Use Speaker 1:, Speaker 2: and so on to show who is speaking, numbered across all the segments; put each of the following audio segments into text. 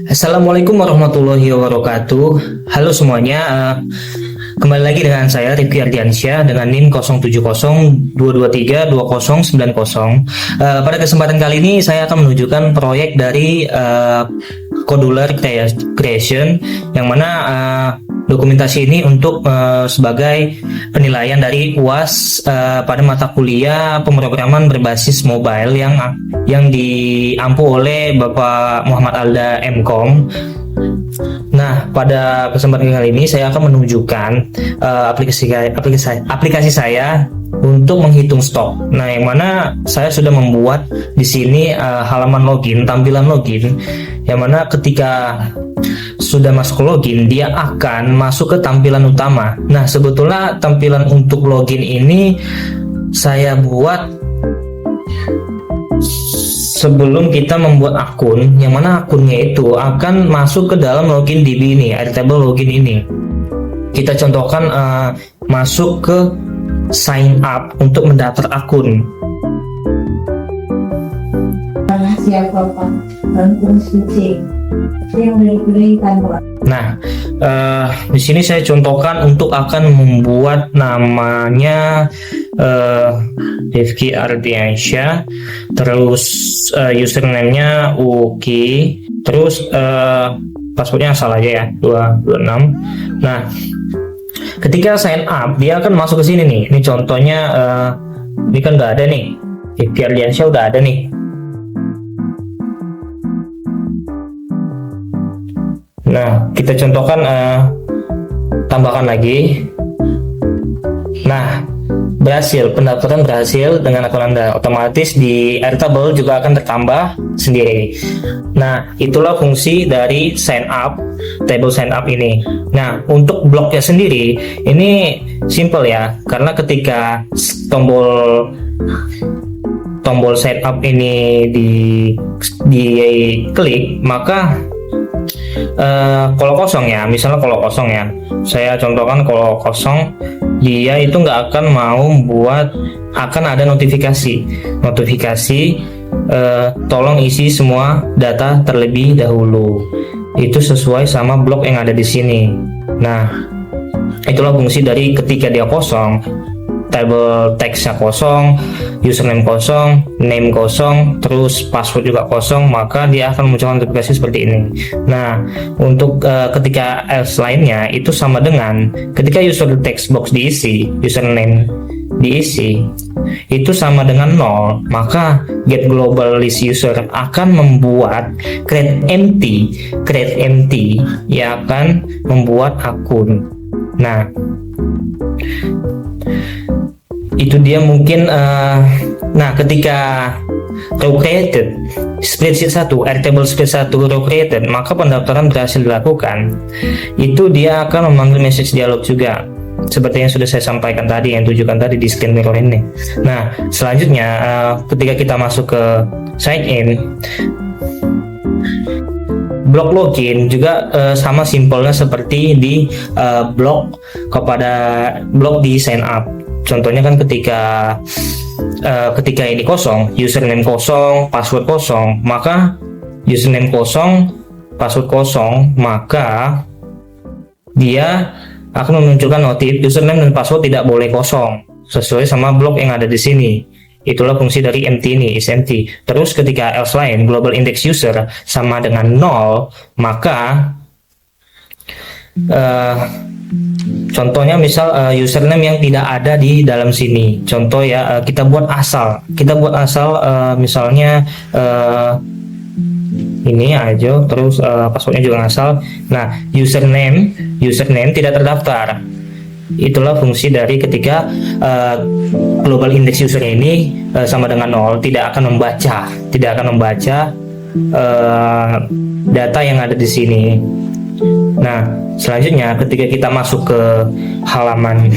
Speaker 1: Assalamualaikum warahmatullahi wabarakatuh. Halo semuanya, kembali lagi dengan saya Rifki Ardiansyah dengan NIM 0702232090. Pada kesempatan kali ini saya akan menunjukkan proyek dari Codular Creation, yang mana dokumentasi ini untuk sebagai penilaian dari UAS pada mata kuliah pemrograman berbasis mobile yang diampu oleh Bapak Muhammad Alda MKom. Nah, pada kesempatan kali ini saya akan menunjukkan aplikasi saya untuk menghitung stok. Nah, yang mana saya sudah membuat di sini halaman login, tampilan login, yang mana ketika sudah masuk login, dia akan masuk ke tampilan utama. Nah, sebetulnya tampilan untuk login ini saya buat sebelum kita membuat akun, yang mana akunnya itu akan masuk ke dalam login DB ini, Airtable login ini. Kita contohkan masuk ke sign up untuk mendaftar akun. Nah, di sini saya contohkan untuk akan membuat namanya Rifki Ardiansyah, terus username-nya Uki, terus passwordnya asal aja ya, 226. Nah, ketika sign up dia akan masuk ke sini nih. Ini contohnya, ini kan udah ada nih, Rifki Ardiansyah udah ada nih. Nah, kita contohkan, tambahkan lagi. Nah, berhasil, pendaftaran berhasil dengan akun Anda. Otomatis di Airtable juga akan bertambah sendiri. Nah, itulah fungsi dari sign up, table sign up ini. Nah, untuk bloknya sendiri ini simple ya, karena ketika tombol sign up ini diklik, maka kalau kosong ya, misalnya kalau kosong ya, saya contohkan kalau kosong, dia itu nggak akan mau buat, akan ada notifikasi tolong isi semua data terlebih dahulu. Itu sesuai sama blok yang ada di sini. Nah, itulah fungsi dari ketika dia kosong, table text-nya kosong, username kosong, name kosong, terus password juga kosong, maka dia akan munculkan notifikasi seperti ini. Nah, untuk ketika else lainnya itu sama dengan ketika user text box diisi, username diisi, itu sama dengan 0, maka get global list user akan membuat create empty yang akan membuat akun. Nah, itu dia mungkin nah, ketika row created spreadsheet 1, Airtable spreadsheet 1 row created, maka pendaftaran berhasil dilakukan. Itu dia akan memanggil message dialog juga, seperti yang sudah saya sampaikan tadi, yang tunjukkan tadi di screen mirror ini. Nah, selanjutnya ketika kita masuk ke sign in, blok login juga sama simpelnya seperti di blok di sign up. Contohnya kan ketika ini kosong, username kosong, password kosong, maka username kosong, password kosong, maka dia akan memunculkan notif username dan password tidak boleh kosong, sesuai sama blok yang ada di sini. Itulah fungsi dari empty ini, is empty. Terus ketika else lain, global index user sama dengan 0, maka contohnya misal username yang tidak ada di dalam sini. Contoh ya, kita buat asal misalnya ini aja, terus passwordnya juga asal. Nah, username tidak terdaftar. Itulah fungsi dari ketika global index user ini sama dengan 0, tidak akan membaca data yang ada di sini. Nah, selanjutnya ketika kita masuk ke halaman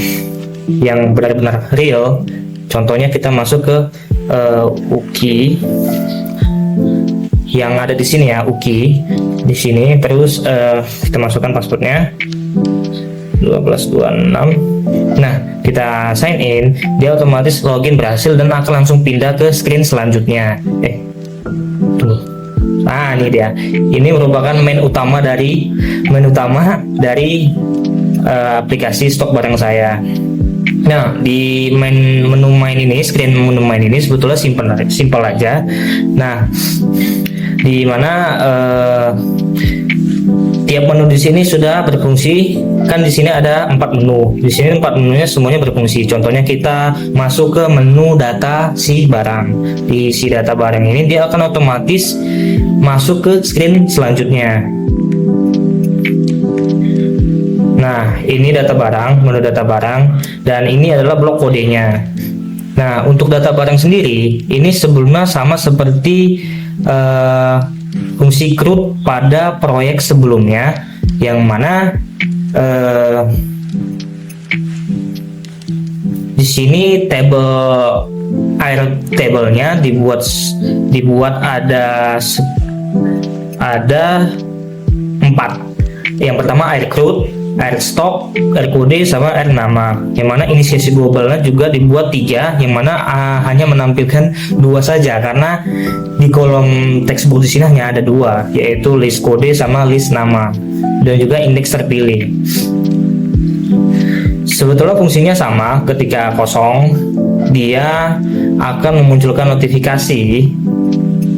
Speaker 1: yang benar-benar real, contohnya kita masuk ke Uki yang ada di sini ya, Uki di sini, terus kita masukkan passwordnya 1226. Nah, kita sign in, dia otomatis login berhasil dan akan langsung pindah ke screen selanjutnya. Nah, ini dia. Ini merupakan menu utama dari aplikasi stok barang saya. Nah, di menu main ini, screen menu main ini sebetulnya simpel aja. Nah, di mana tiap menu di sini sudah berfungsi. Kan di sini ada 4 menu. Di sini 4 menunya semuanya berfungsi. Contohnya kita masuk ke menu data si barang. Di si data barang ini dia akan otomatis masuk ke screen selanjutnya. Nah, ini data barang, menu data barang, dan ini adalah blok kodenya. Nah, untuk data barang sendiri, ini sebelumnya sama seperti fungsi CRUD pada proyek sebelumnya, yang mana di sini air table-nya dibuat ada 4. Yang pertama air CRUD, air stok, air kode, sama air nama. Yang mana inisiasi globalnya juga dibuat 3, yang mana hanya menampilkan 2 saja karena di kolom textbook di sini hanya ada 2, yaitu list kode sama list nama, dan juga indeks terpilih. Sebetulnya fungsinya sama. Ketika kosong, dia akan memunculkan notifikasi.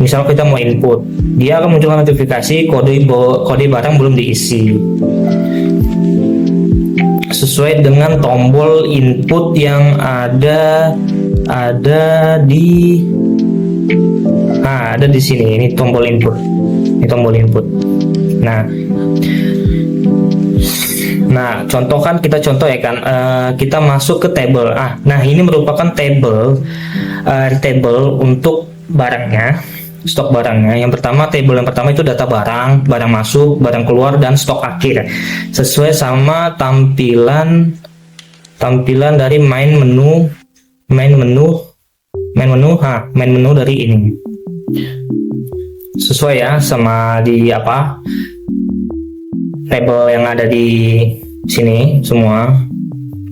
Speaker 1: Misal kita mau input, dia akan munculkan notifikasi kode barang belum diisi, sesuai dengan tombol input yang ada di sini. Ini tombol input. Nah, kita contoh ya kan, kita masuk ke table. Nah, ini merupakan table untuk barangnya, stok barangnya. Table yang pertama itu data barang, barang masuk, barang keluar, dan stok akhir. Sesuai sama tampilan dari main menu dari ini. Sesuai ya sama di table yang ada di sini semua.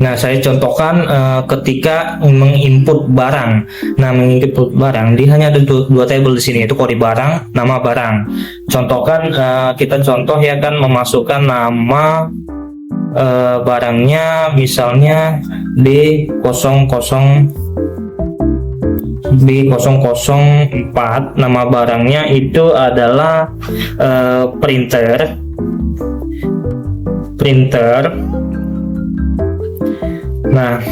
Speaker 1: Nah, saya contohkan ketika menginput barang. Nah, menginput barang, dia hanya ada dua table di sini, itu kode barang, nama barang. Kita contoh ya kan, memasukkan nama barangnya, misalnya B004. Nama barangnya itu adalah printer. Nah,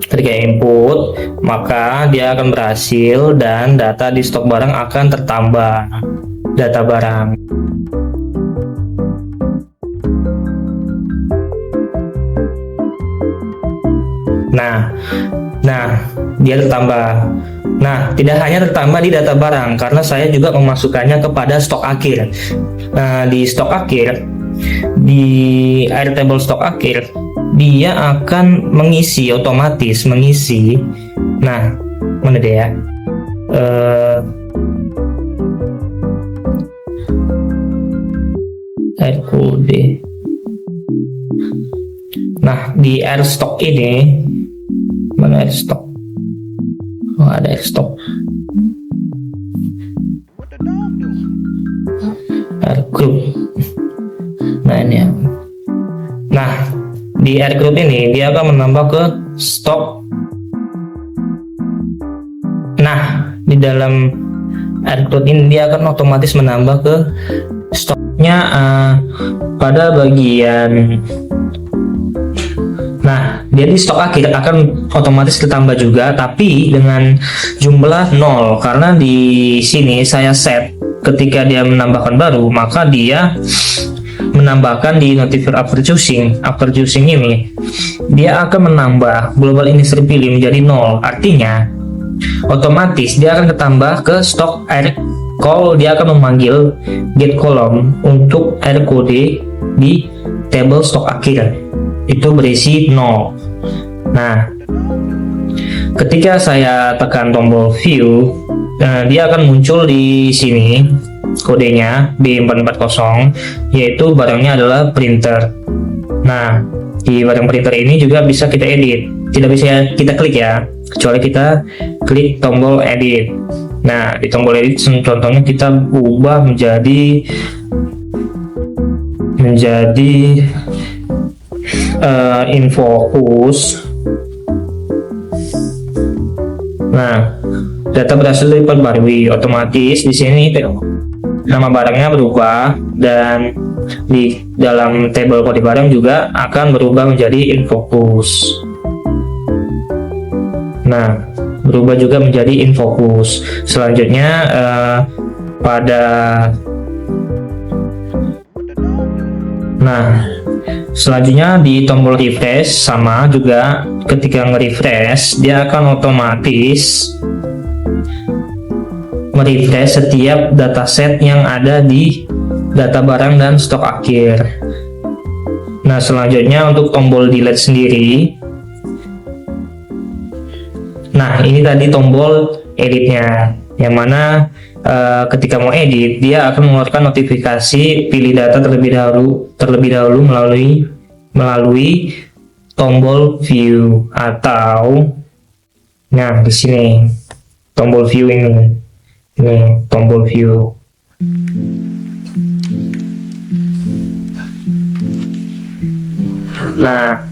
Speaker 1: ketika input, maka dia akan berhasil dan data di stok barang akan tertambah, data barang. Nah, dia tertambah. Nah, tidak hanya tertambah di data barang, karena saya juga memasukkannya kepada stok akhir. Di stok akhir, di Airtable stok akhir, dia akan otomatis mengisi. Nah, mana dia ya? Air kode. Nah, di air stock ini, mana air stock? Oh, ada air stock. Air group. Nah, ini ya. Nah, di air group ini dia akan menambah ke stok. Nah, di dalam air group ini dia akan otomatis menambah ke stoknya pada bagian. Nah, dia di stok akhir akan otomatis ditambah juga, tapi dengan jumlah 0, karena di sini saya set ketika dia menambahkan baru, maka dia menambahkan di notifier after choosing ini, dia akan menambah global index terpilih menjadi 0. Artinya otomatis dia akan ketambah ke stok air call. Dia akan memanggil get column untuk air kode di table stok akhir, itu berisi 0. Nah, ketika saya tekan tombol view, dia akan muncul di sini kodenya B440, yaitu barangnya adalah printer. Nah, di barang printer ini juga bisa kita edit, tidak bisa kita klik ya, kecuali kita klik tombol edit. Nah, di tombol edit contohnya kita ubah menjadi infocus. Nah, data berhasil diperbarui, otomatis di sini nama barangnya berubah dan di dalam tabel kode barang juga akan berubah menjadi infocus. Nah, berubah juga menjadi infocus. Selanjutnya selanjutnya di tombol refresh sama juga, ketika nge-refresh dia akan otomatis merefresh setiap dataset yang ada di data barang dan stok akhir. Nah, selanjutnya untuk tombol delete sendiri, nah ini tadi tombol editnya, yang mana ketika mau edit dia akan mengeluarkan notifikasi pilih data terlebih dahulu melalui tombol view, atau nah di sini tombol view ini tombol view. Nah,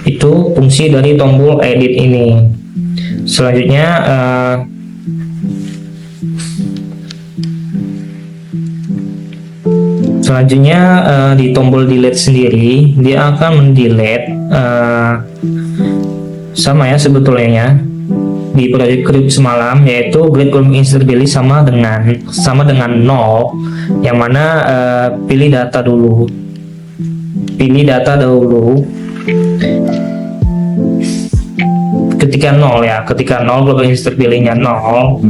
Speaker 1: itu fungsi dari tombol edit ini. Selanjutnya di tombol delete sendiri dia akan mendelete sama ya sebetulnya di project create semalam, yaitu grade column insert pilih sama dengan 0, yang mana pilih data dahulu. Ketika 0 ya, ketika 0 global insert pilihnya 0,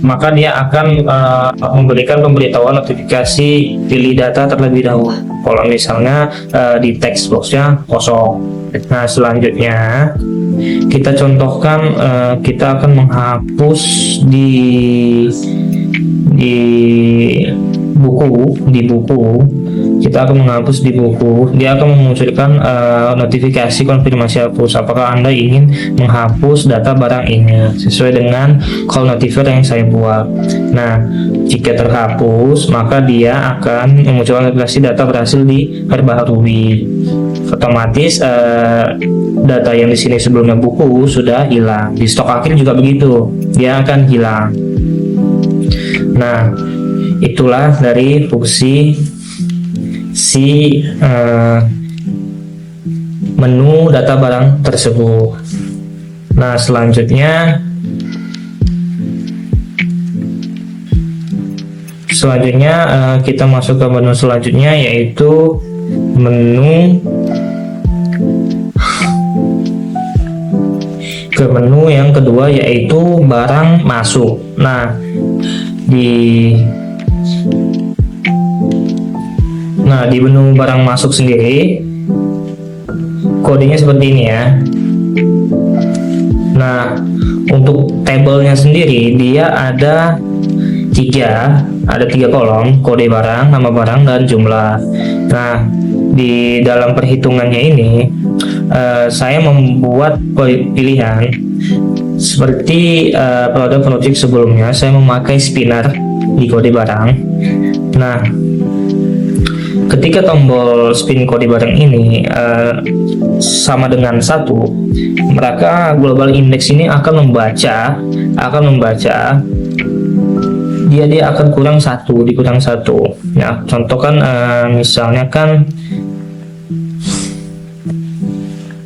Speaker 1: maka dia akan memberikan pemberitahuan notifikasi pilih data terlebih dahulu kalau misalnya di text boxnya kosong. Nah, selanjutnya kita contohkan, kita akan menghapus di buku, kita akan menghapus di buku. Dia akan memunculkan notifikasi konfirmasi hapus. Apakah Anda ingin menghapus data barang ini sesuai dengan call notifier yang saya buat. Nah, jika terhapus, maka dia akan memunculkan notifikasi data berhasil diperbaharui. Otomatis data yang di sini sebelumnya buku sudah hilang. Di stok akhir juga begitu, dia akan hilang. Nah, itulah dari fungsi menu data barang tersebut. Nah, selanjutnya kita masuk ke menu selanjutnya, yaitu menu yang kedua, yaitu barang masuk. Nah, di menu barang masuk sendiri kodenya seperti ini ya. Nah, untuk tabelnya sendiri dia ada tiga kolom: kode barang, nama barang, dan jumlah. Nah, di dalam perhitungannya ini saya membuat pilihan seperti produk penutup sebelumnya. Saya memakai spinner di kode barang. Nah, ketika tombol spin kode barang ini sama dengan 1, maka global index ini akan membaca dia akan kurang 1, dikurang 1. Nah, contoh kan misalnya kan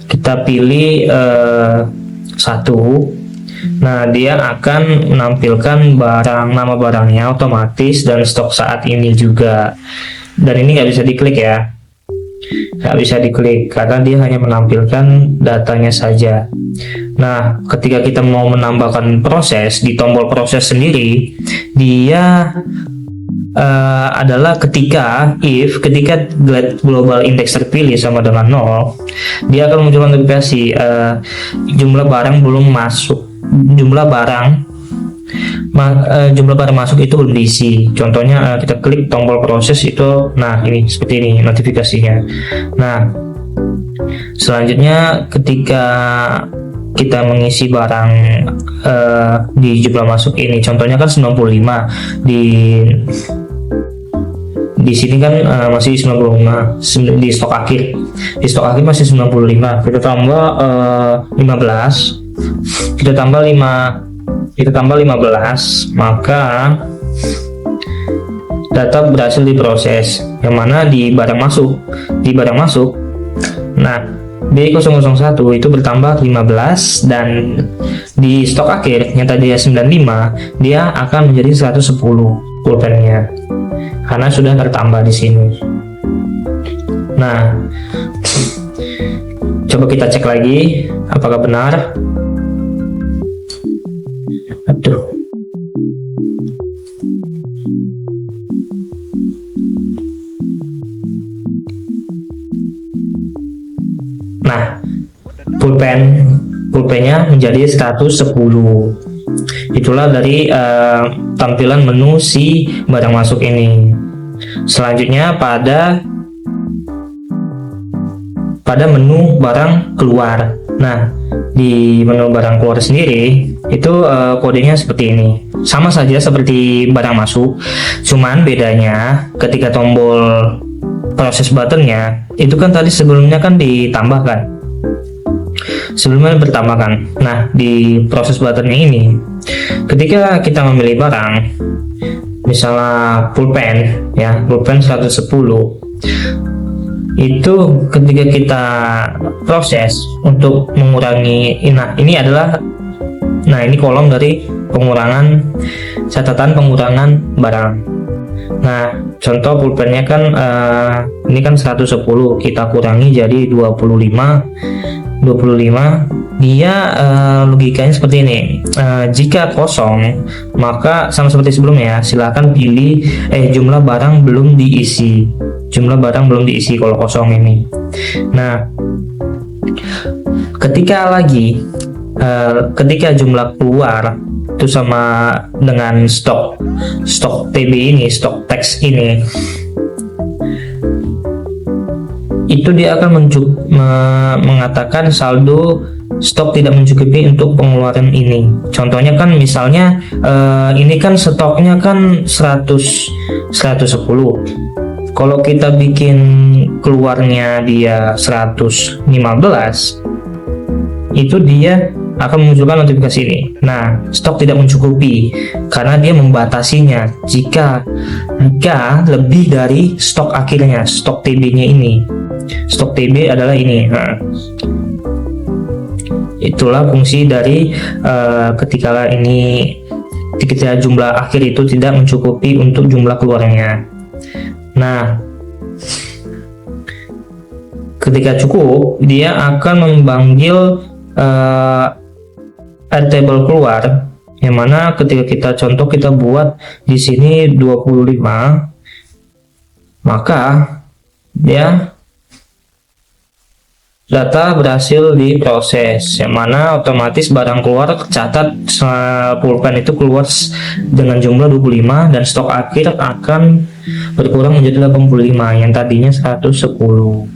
Speaker 1: kita pilih 1. Nah, dia akan menampilkan nama barangnya otomatis dan stok saat ini juga. Dan ini nggak bisa diklik ya, nggak bisa diklik karena dia hanya menampilkan datanya saja. Nah, ketika kita mau menambahkan proses, di tombol proses sendiri dia adalah ketika global index terpilih sama dengan 0, dia akan muncul notifikasi jumlah barang belum masuk, jumlah barang masuk itu belum diisi. Contohnya kita klik tombol proses itu, nah ini seperti ini notifikasinya. Nah, selanjutnya ketika kita mengisi barang di jumlah masuk ini, contohnya kan 95, di sini kan masih 95 di stok akhir. Di stok akhir masih 95. Kita tambah 15. Kita tambah 15, maka data berhasil diproses. Yang mana di barang masuk. Nah, B001 itu bertambah 15, dan di stok akhir yang tadi 95, dia akan menjadi 110 pulpennya. Karena sudah tertambah di sini. Nah, coba kita cek lagi apakah benar. Aduh. Nah, pulpennya menjadi 110. Itulah dari tampilan menu si barang masuk ini. Selanjutnya pada menu barang keluar. Nah, di menu barang keluar sendiri itu kodenya seperti ini. Sama saja seperti barang masuk, cuman bedanya ketika tombol proses buttonnya itu kan tadi sebelumnya kan ditambahkan. Nah, di proses buttonnya ini, ketika kita memilih barang, misalnya pulpen 110, itu ketika kita proses untuk mengurangi, ini kolom dari catatan pengurangan barang. Nah, contoh pulpennya kan ini kan 110, kita kurangi jadi 25, dia logikanya seperti ini. Jika kosong, maka sama seperti sebelumnya, silahkan pilih jumlah barang belum diisi kalau kosong ini. Nah, ketika jumlah keluar itu sama dengan stok TB ini, stok teks ini, itu dia akan mengatakan saldo stok tidak mencukupi untuk pengeluaran ini. Contohnya kan misalnya ini kan stoknya kan 110. Kalau kita bikin keluarnya dia 115, itu dia akan memunculkan notifikasi ini. Nah, stok tidak mencukupi karena dia membatasinya jika lebih dari stok akhirnya, stok TB-nya ini. Stok TB adalah ini. Nah, itulah fungsi dari ketika jumlah akhir itu tidak mencukupi untuk jumlah keluarnya. Nah, ketika cukup, dia akan memanggil airtable keluar, yang mana ketika kita buat di sini 25, maka dia data berhasil diproses, yang mana otomatis barang keluar tercatat pulpen itu keluar dengan jumlah 25, dan stok akhir akan berkurang menjadi 85 yang tadinya 110.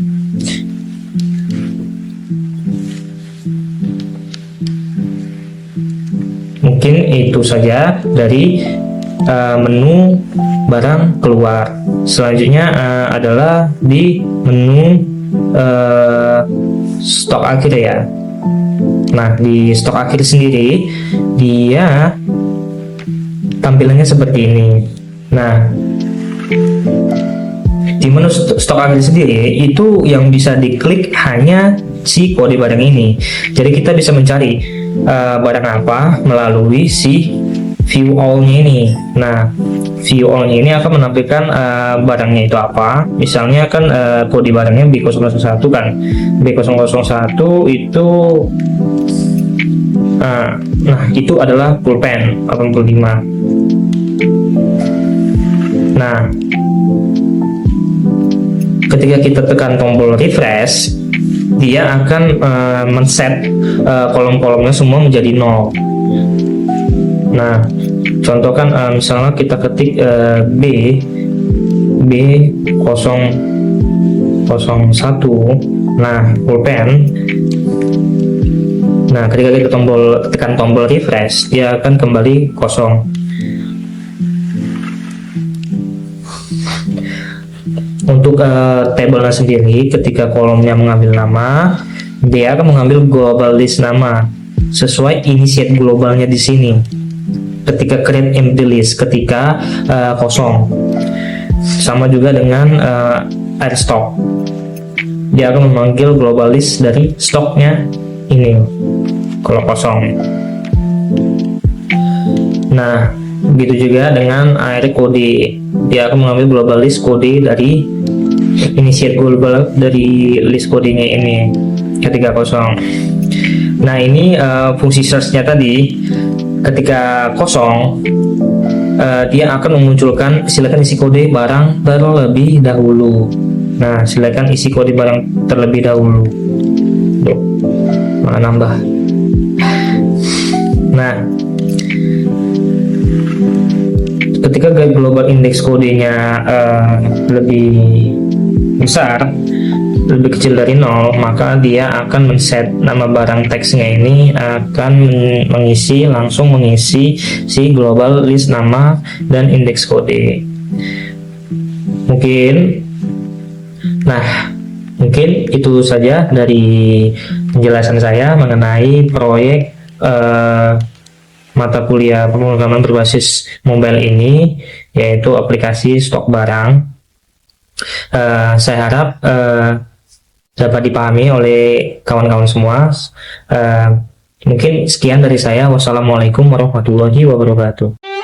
Speaker 1: Mungkin itu saja dari menu barang keluar. Selanjutnya adalah di menu stok akhir ya. Nah, di stok akhir sendiri dia tampilannya seperti ini. Nah, di menu stok akhir sendiri itu yang bisa diklik hanya si kode barang ini. Jadi kita bisa mencari barang apa melalui si view all-nya ini. Nah, view all-nya ini akan menampilkan barangnya itu apa. Misalnya kan kode barangnya B001 kan. B001 itu nah itu adalah pulpen 85. Nah, ketika kita tekan tombol refresh, dia akan men-set kolom-kolomnya semua menjadi 0. Nah, contoh kan misalnya kita ketik B001, nah pulpen. Nah, ketika kita tekan tombol refresh, dia akan kembali kosong. Untuk tabelnya sendiri, ketika kolomnya mengambil nama, dia akan mengambil global list nama sesuai initiate globalnya di sini. Ketika create empty list, ketika kosong, sama juga dengan add stock, dia akan memanggil global list dari stoknya ini kalau kosong. Nah, begitu juga dengan add kode, dia akan mengambil global list kode dari initiate global dari list kodenya ini ketika kosong. Nah, ini fungsi search-nya tadi. Ketika kosong, dia akan memunculkan silakan isi kode barang terlebih dahulu. Nah, silakan isi kode barang terlebih dahulu. Duh, malah nambah. Nah, ketika global index kodenya lebih besar, lebih kecil dari 0, maka dia akan men-set nama barang teksnya ini akan langsung mengisi si global list nama dan indeks kode. Mungkin itu saja dari penjelasan saya mengenai proyek mata kuliah pemrograman berbasis mobile ini, yaitu aplikasi stok barang. Saya harap dapat dipahami oleh kawan-kawan semua. Mungkin sekian dari saya. Wassalamualaikum warahmatullahi wabarakatuh.